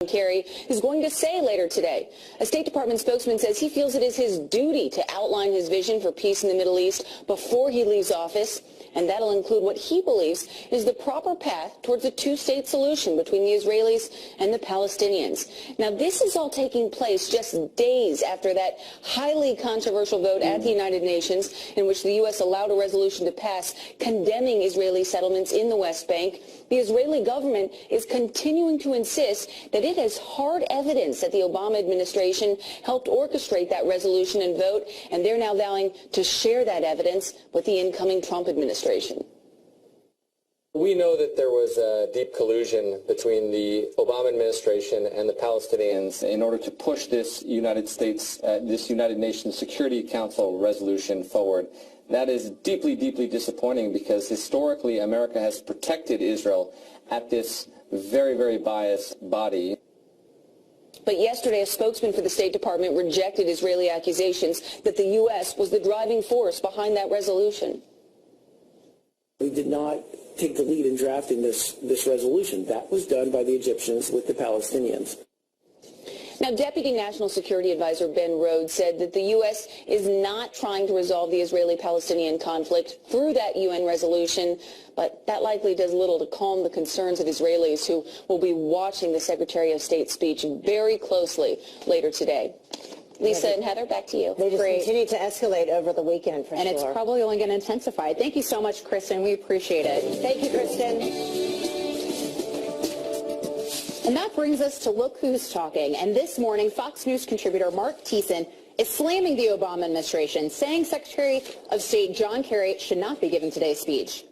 Kerry is going to say later today. A State Department spokesman says he feels it is his duty to outline his vision for peace in the Middle East before he leaves office, and that'll include what he believes is the proper path towards a two-state solution between the Israelis and the Palestinians. Now, this is all taking place just days after that highly controversial vote at the United Nations in which the U.S. allowed a resolution to pass condemning Israeli settlements in the West Bank. The Israeli government is continuing to insist that it has hard evidence that the Obama administration helped orchestrate that resolution and vote, and they're now vowing to share that evidence with the incoming Trump administration. We know that there was a deep collusion between the Obama administration and the Palestinians in order to push this United Nations Security Council resolution forward. That is deeply, deeply disappointing because historically America has protected Israel at this very, very biased body. But yesterday, a spokesman for the State Department rejected Israeli accusations that the U.S. was the driving force behind that resolution. We did not take the lead in drafting this resolution. That was done by the Egyptians with the Palestinians. Now, Deputy National Security Advisor Ben Rhodes said that the U.S. is not trying to resolve the Israeli-Palestinian conflict through that UN resolution, but that likely does little to calm the concerns of Israelis who will be watching the Secretary of State's speech very closely later today. Lisa and Heather, back to you. They just continue to escalate over the weekend, for sure. And it's probably only going to intensify. Thank you so much, Kristen. We appreciate it. Thank you, Kristen. And that brings us to Look Who's Talking. And this morning, Fox News contributor Mark Thiessen is slamming the Obama administration, saying Secretary of State John Kerry should not be giving today's speech.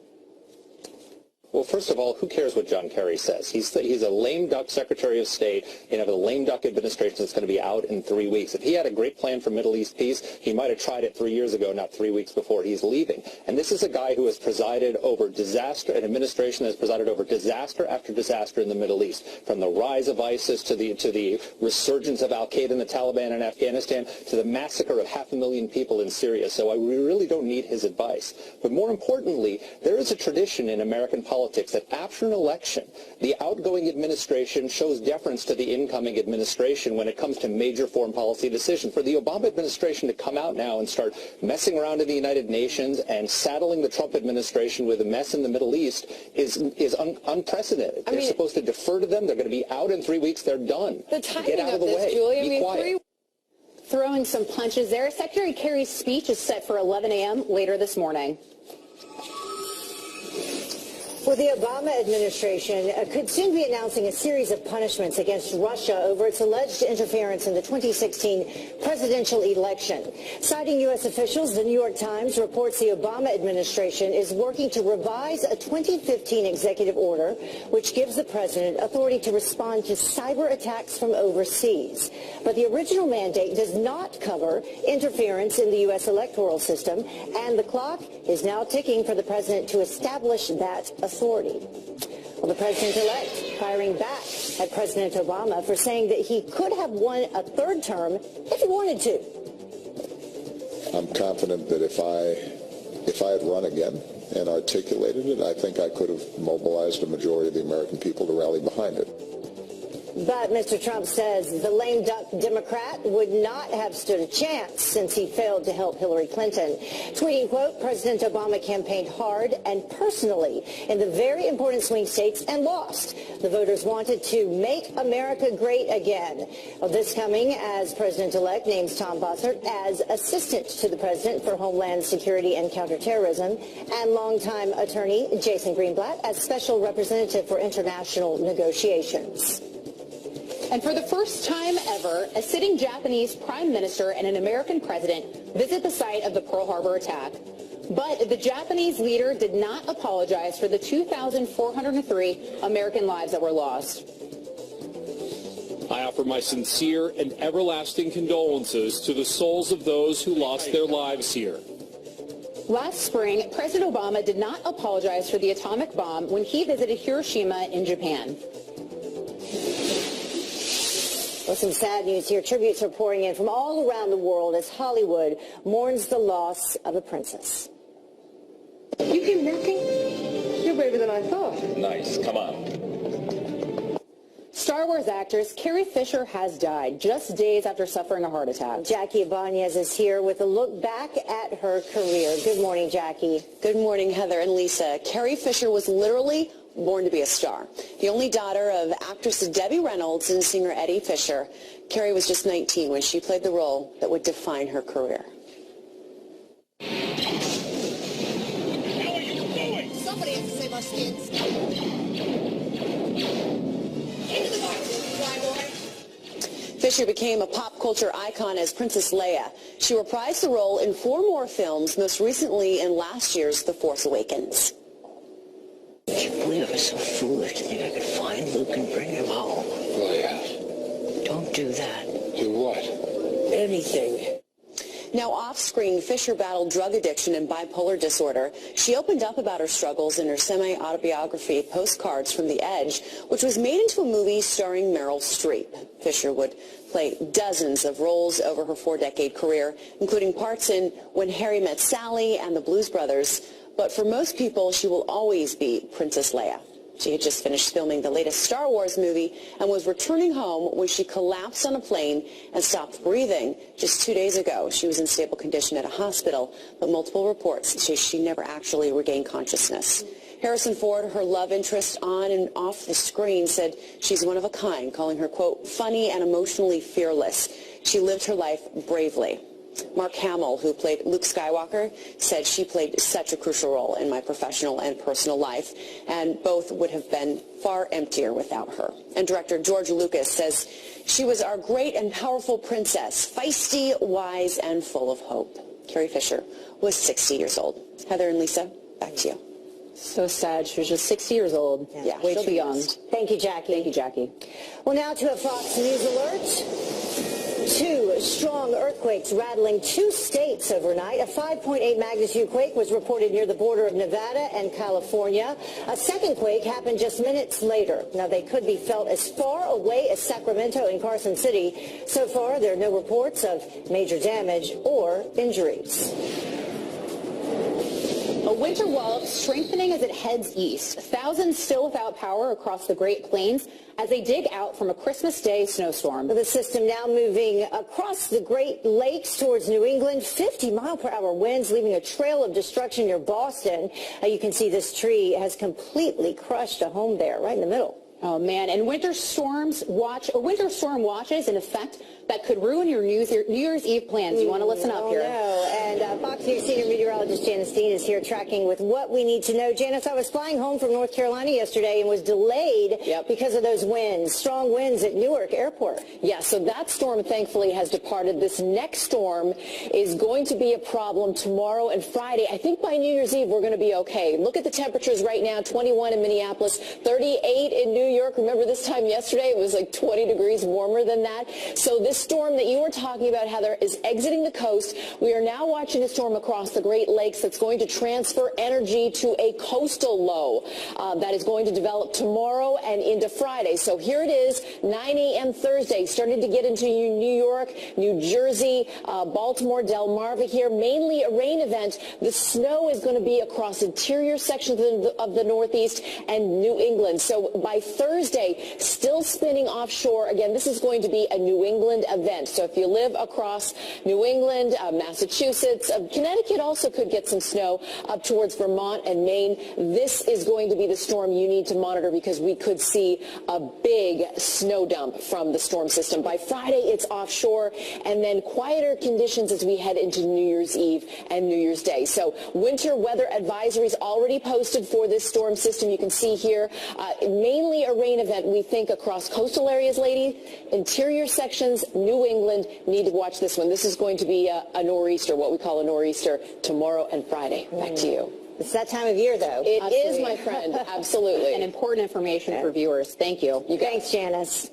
Well, first of all, who cares what John Kerry says? He's a lame duck Secretary of State in a lame duck administration that's going to be out in 3 weeks. If he had a great plan for Middle East peace, he might have tried it 3 years ago, not 3 weeks before he's leaving. And this is a guy who has presided over disaster, an administration that has presided over disaster after disaster in the Middle East, from the rise of ISIS to the resurgence of al-Qaeda and the Taliban in Afghanistan to the massacre of 500,000 people in Syria. So we really don't need his advice. But more importantly, there is a tradition in American politics that after an election, the outgoing administration shows deference to the incoming administration when it comes to major foreign policy decisions. For the Obama administration to come out now and start messing around in the United Nations and saddling the Trump administration with a mess in the Middle East is unprecedented. They're supposed to defer to them. They're going to be out in 3 weeks. They're done. The timing Get out of the way. Julie, Be quiet. Throwing some punches there. Secretary Kerry's speech is set for 11 a.m. later this morning. Well, the Obama administration could soon be announcing a series of punishments against Russia over its alleged interference in the 2016 presidential election. Citing U.S. officials, the New York Times reports the Obama administration is working to revise a 2015 executive order which gives the president authority to respond to cyber attacks from overseas. But the original mandate does not cover interference in the U.S. electoral system, and the clock is now ticking for the president to establish that authority. Well, the president-elect firing back at President Obama for saying that he could have won a third term if he wanted to. I'm confident that if I had run again and articulated it, I think I could have mobilized a majority of the American people to rally behind it. But Mr. Trump says the lame duck Democrat would not have stood a chance since he failed to help Hillary Clinton. Tweeting, quote, President Obama campaigned hard and personally in the very important swing states and lost. The voters wanted to make America great again. Well, this coming as President-elect names Tom Bossert as assistant to the president for Homeland Security and Counterterrorism, and longtime attorney Jason Greenblatt as special representative for international negotiations. And for the first time ever, a sitting Japanese prime minister and an American president visit the site of the Pearl Harbor attack. But the Japanese leader did not apologize for the 2,403 American lives that were lost. I offer my sincere and everlasting condolences to the souls of those who lost their lives here. Last spring, President Obama did not apologize for the atomic bomb when he visited Hiroshima in Japan. Well, some sad news here. Tributes are pouring in from all around the world as Hollywood mourns the loss of a princess. You came working? You're braver than I thought. Nice. Come on. Star Wars actress Carrie Fisher has died just days after suffering a heart attack. Jackie Ibanez is here with a look back at her career. Good morning, Jackie. Good morning, Heather and Lisa. Carrie Fisher was literally born to be a star. The only daughter of actress Debbie Reynolds and singer Eddie Fisher, Carrie was just 19 when she played the role that would define her career. Somebody has to save our skins. Fisher became a pop culture icon as Princess Leia. She reprised the role in 4 more films, most recently in last year's The Force Awakens. I can't believe I was so foolish to think I could find Luke and bring him home. Leia. Don't do that. Do what? Anything. Now off-screen, Fisher battled drug addiction and bipolar disorder. She opened up about her struggles in her semi-autobiography, Postcards from the Edge, which was made into a movie starring Meryl Streep. Fisher would play dozens of roles over her 4-decade career, including parts in When Harry Met Sally and The Blues Brothers. But for most people, she will always be Princess Leia. She had just finished filming the latest Star Wars movie and was returning home when she collapsed on a plane and stopped breathing just 2 days ago. She was in stable condition at a hospital, but multiple reports say she never actually regained consciousness. Harrison Ford, her love interest on and off the screen, said she's one of a kind, calling her, quote, funny and emotionally fearless. She lived her life bravely. Mark Hamill, who played Luke Skywalker, said she played such a crucial role in my professional and personal life, and both would have been far emptier without her. And director George Lucas says she was our great and powerful princess, feisty, wise, and full of hope. Carrie Fisher was 60 years old. Heather and Lisa, back to you. So sad. She was just 60 years old. Yeah, way too young. Thank you, Jackie. Thank you, Jackie. Well, now to a Fox News alert. 2 strong earthquakes rattling 2 states overnight. A 5.8 magnitude quake was reported near the border of Nevada and California. A second quake happened just minutes later. Now, they could be felt as far away as Sacramento and Carson City. So far, there are no reports of major damage or injuries. A winter wall strengthening as it heads east. Thousands still without power across the Great Plains as they dig out from a Christmas Day snowstorm. The system now moving across the Great Lakes towards New England. 50-mile-per-hour winds leaving a trail of destruction near Boston. You can see this tree has completely crushed a home there right in the middle. Oh, man. And a winter storm watch is in effect that could ruin your New Year's Eve plans. You want to listen up here. No. And Fox News senior meteorologist Janice Dean is here tracking with what we need to know. Janice, I was flying home from North Carolina yesterday and was delayed because of those winds, strong winds at Newark Airport. Yeah, so that storm thankfully has departed. This next storm is going to be a problem tomorrow and Friday. I think by New Year's Eve we're going to be okay. Look at the temperatures right now, 21 in Minneapolis, 38 in New York. Remember this time yesterday it was like 20 degrees warmer than that. So this storm that you were talking about, Heather, is exiting the coast. We are now watching a storm across the Great Lakes that's going to transfer energy to a coastal low that is going to develop tomorrow and into Friday. So here it is, 9 a.m. Thursday, starting to get into New York, New Jersey, Baltimore, Delmarva here, mainly a rain event. The snow is going to be across interior sections of the Northeast and New England. So by Thursday, still spinning offshore. Again, this is going to be a New England event. So if you live across New England, Massachusetts, Connecticut also could get some snow up towards Vermont and Maine. This is going to be the storm you need to monitor because we could see a big snow dump from the storm system. By Friday, it's offshore and then quieter conditions as we head into New Year's Eve and New Year's Day. So winter weather advisories already posted for this storm system. You can see here mainly a rain event, we think, across coastal areas, lady, interior sections, New England. Need to watch this one. This is going to be a nor'easter, what we call a nor'easter, tomorrow and Friday. Back to you. It's that time of year, though. It is, my friend. Absolutely. And important information for viewers. Thank you. Thanks, Janice.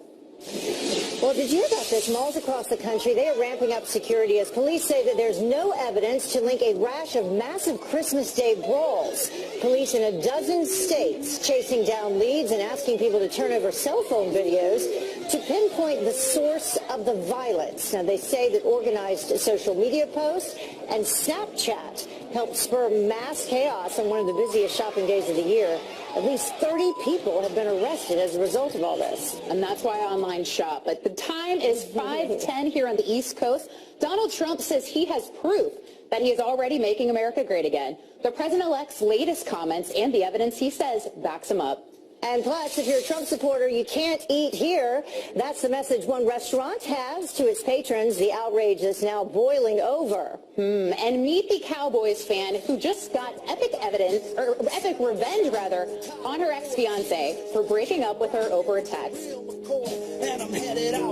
Well, did you hear about this? Malls across the country, they are ramping up security as police say that there's no evidence to link a rash of massive Christmas Day brawls. Police in a dozen states chasing down leads and asking people to turn over cell phone videos to pinpoint pinpoint the source of the violence. Now, they say that organized social media posts and Snapchat helped spur mass chaos on one of the busiest shopping days of the year. At least 30 people have been arrested as a result of all this. And that's why I online shop. But the time is 5:10 here on the East Coast. Donald Trump says he has proof that he is already making America great again. The president-elect's latest comments and the evidence, he says, backs him up. And plus, if you're a Trump supporter, you can't eat here. That's the message one restaurant has to its patrons. The outrage is now boiling over. And meet the Cowboys fan who just got epic revenge on her ex-fiance for breaking up with her over a text. And I'm headed out.